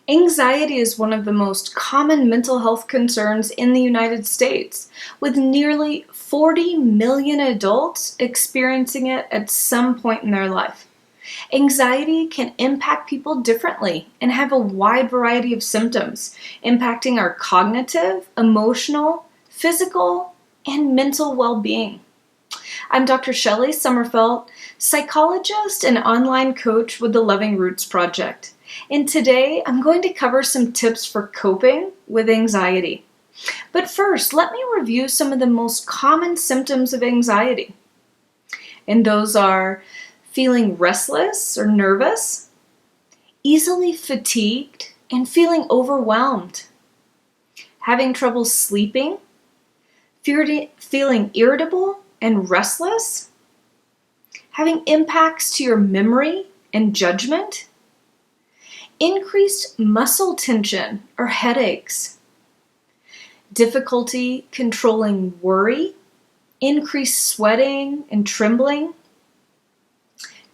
Anxiety is one of the most common mental health concerns in the United States, with nearly 40 million adults experiencing it at some point in their life. Anxiety can impact people differently and have a wide variety of symptoms, impacting our cognitive, emotional, physical, and mental well-being. I'm Dr. Shelley Sommerfeldt, psychologist and online coach with the Loving Roots Project. And today I'm going to cover some tips for coping with anxiety. But first, let me review some of the most common symptoms of anxiety. And those are feeling restless or nervous, easily fatigued and feeling overwhelmed, having trouble sleeping, feeling irritable and restless, having impacts to your memory and judgment, increased muscle tension or headaches, difficulty controlling worry, increased sweating and trembling,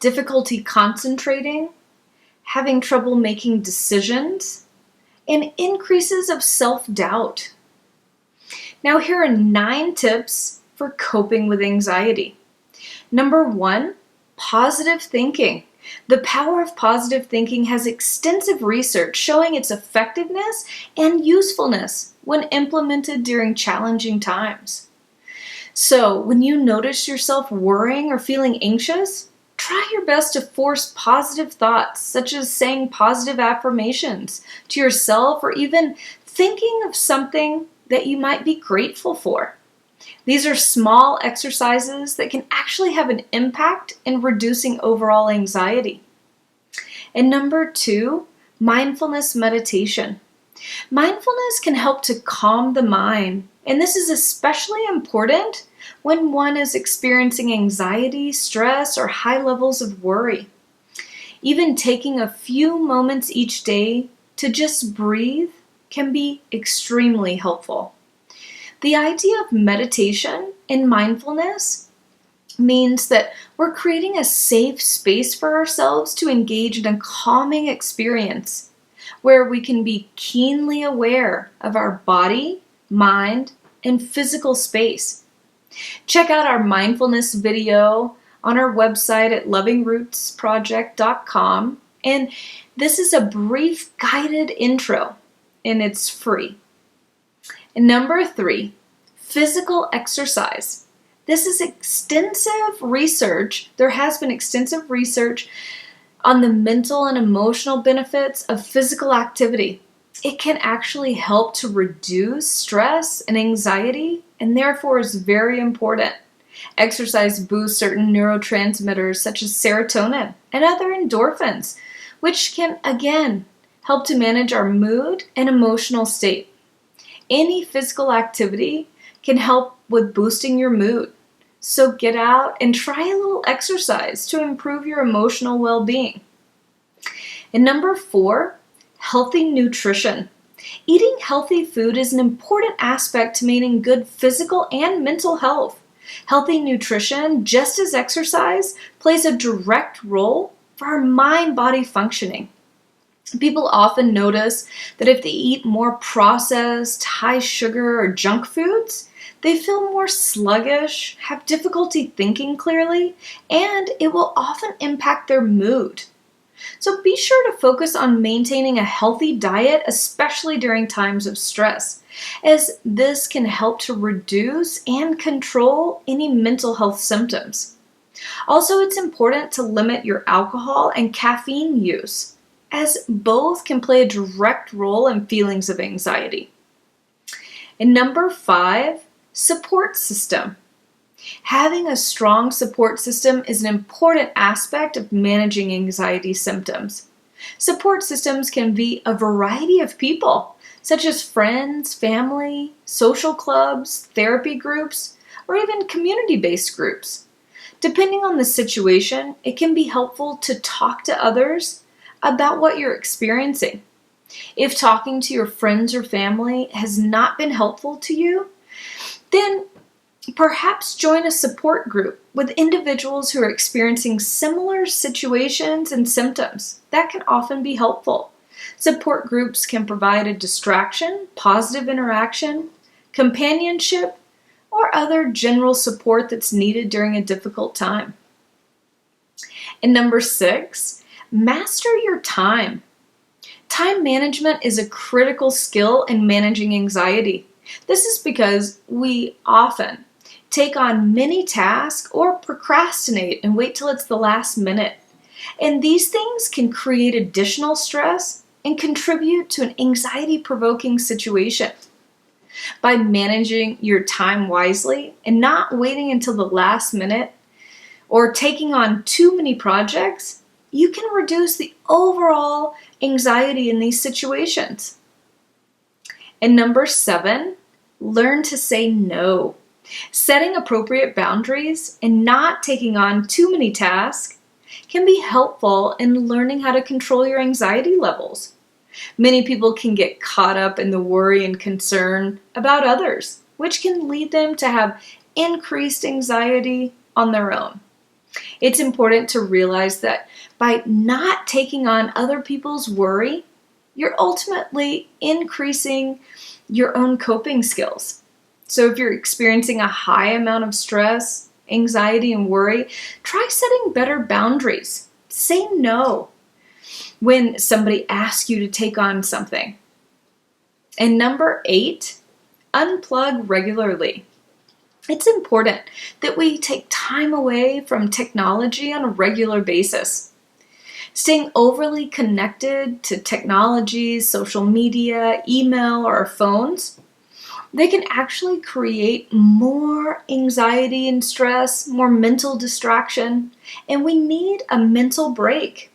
difficulty concentrating, having trouble making decisions, and increases of self-doubt. Now, here are 9 tips for coping with anxiety. Number 1, positive thinking. The power of positive thinking has extensive research showing its effectiveness and usefulness when implemented during challenging times. So, when you notice yourself worrying or feeling anxious, try your best to force positive thoughts, such as saying positive affirmations to yourself or even thinking of something that you might be grateful for. These are small exercises that can actually have an impact in reducing overall anxiety. And number 2, mindfulness meditation. Mindfulness can help to calm the mind, and this is especially important when one is experiencing anxiety, stress, or high levels of worry. Even taking a few moments each day to just breathe can be extremely helpful. The idea of meditation and mindfulness means that we're creating a safe space for ourselves to engage in a calming experience where we can be keenly aware of our body, mind, and physical space. Check out our mindfulness video on our website at lovingrootsproject.com, and this is a brief guided intro, and it's free. And number 3, physical exercise. This is extensive research. There has been extensive research on the mental and emotional benefits of physical activity. It can actually help to reduce stress and anxiety, and therefore is very important. Exercise boosts certain neurotransmitters such as serotonin and other endorphins, which can again help to manage our mood and emotional state. Any physical activity can help with boosting your mood. So get out and try a little exercise to improve your emotional well-being. And number 4, healthy nutrition. Eating healthy food is an important aspect to maintaining good physical and mental health. Healthy nutrition, just as exercise, plays a direct role for our mind-body functioning. People often notice that if they eat more processed, high sugar, or junk foods, they feel more sluggish, have difficulty thinking clearly, and it will often impact their mood. So be sure to focus on maintaining a healthy diet, especially during times of stress, as this can help to reduce and control any mental health symptoms. Also, it's important to limit your alcohol and caffeine use, as both can play a direct role in feelings of anxiety. And number 5, support system. Having a strong support system is an important aspect of managing anxiety symptoms. Support systems can be a variety of people, such as friends, family, social clubs, therapy groups, or even community-based groups. Depending on the situation, it can be helpful to talk to others about what you're experiencing. If talking to your friends or family has not been helpful to you, then perhaps join a support group with individuals who are experiencing similar situations and symptoms. That can often be helpful. Support groups can provide a distraction, positive interaction, companionship, or other general support that's needed during a difficult time. And number 6, master your time. Time management is a critical skill in managing anxiety. This is because we often take on many tasks or procrastinate and wait till it's the last minute. And these things can create additional stress and contribute to an anxiety-provoking situation. By managing your time wisely and not waiting until the last minute or taking on too many projects, you can reduce the overall anxiety in these situations. And number 7, learn to say no. Setting appropriate boundaries and not taking on too many tasks can be helpful in learning how to control your anxiety levels. Many people can get caught up in the worry and concern about others, which can lead them to have increased anxiety on their own. It's important to realize that by not taking on other people's worry, you're ultimately increasing your own coping skills. So if you're experiencing a high amount of stress, anxiety, and worry, try setting better boundaries. Say no when somebody asks you to take on something. And number 8, unplug regularly. It's important that we take time away from technology on a regular basis. Staying overly connected to technology, social media, email, or our phones, they can actually create more anxiety and stress, more mental distraction, and we need a mental break.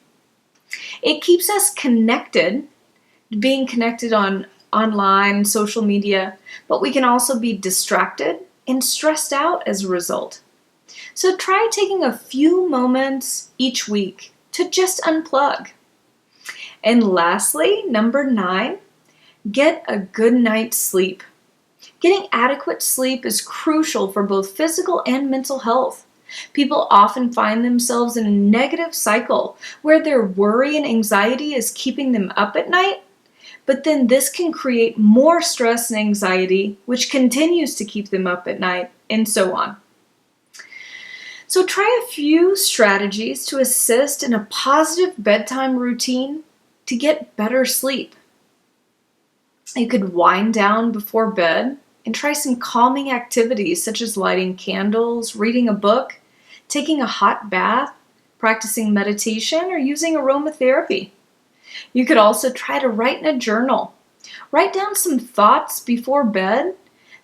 It keeps us connected, being connected on online, social media, but we can also be distracted and stressed out as a result. So try taking a few moments each week to just unplug. And lastly, number 9, get a good night's sleep. Getting adequate sleep is crucial for both physical and mental health. People often find themselves in a negative cycle where their worry and anxiety is keeping them up at night, but then this can create more stress and anxiety, which continues to keep them up at night, and so on. So try a few strategies to assist in a positive bedtime routine to get better sleep. You could wind down before bed and try some calming activities such as lighting candles, reading a book, taking a hot bath, practicing meditation, or using aromatherapy. You could also try to write in a journal. Write down some thoughts before bed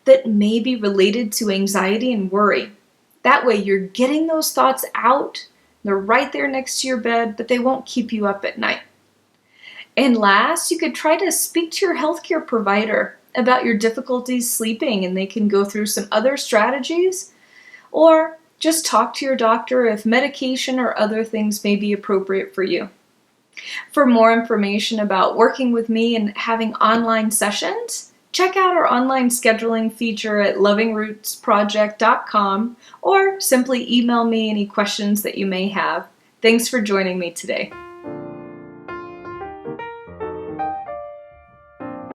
that may be related to anxiety and worry. That way you're getting those thoughts out. They're right there next to your bed, but they won't keep you up at night. And last, you could try to speak to your healthcare provider about your difficulties sleeping, and they can go through some other strategies, or just talk to your doctor if medication or other things may be appropriate for you. For more information about working with me and having online sessions, check out our online scheduling feature at lovingrootsproject.com or simply email me any questions that you may have. Thanks for joining me today.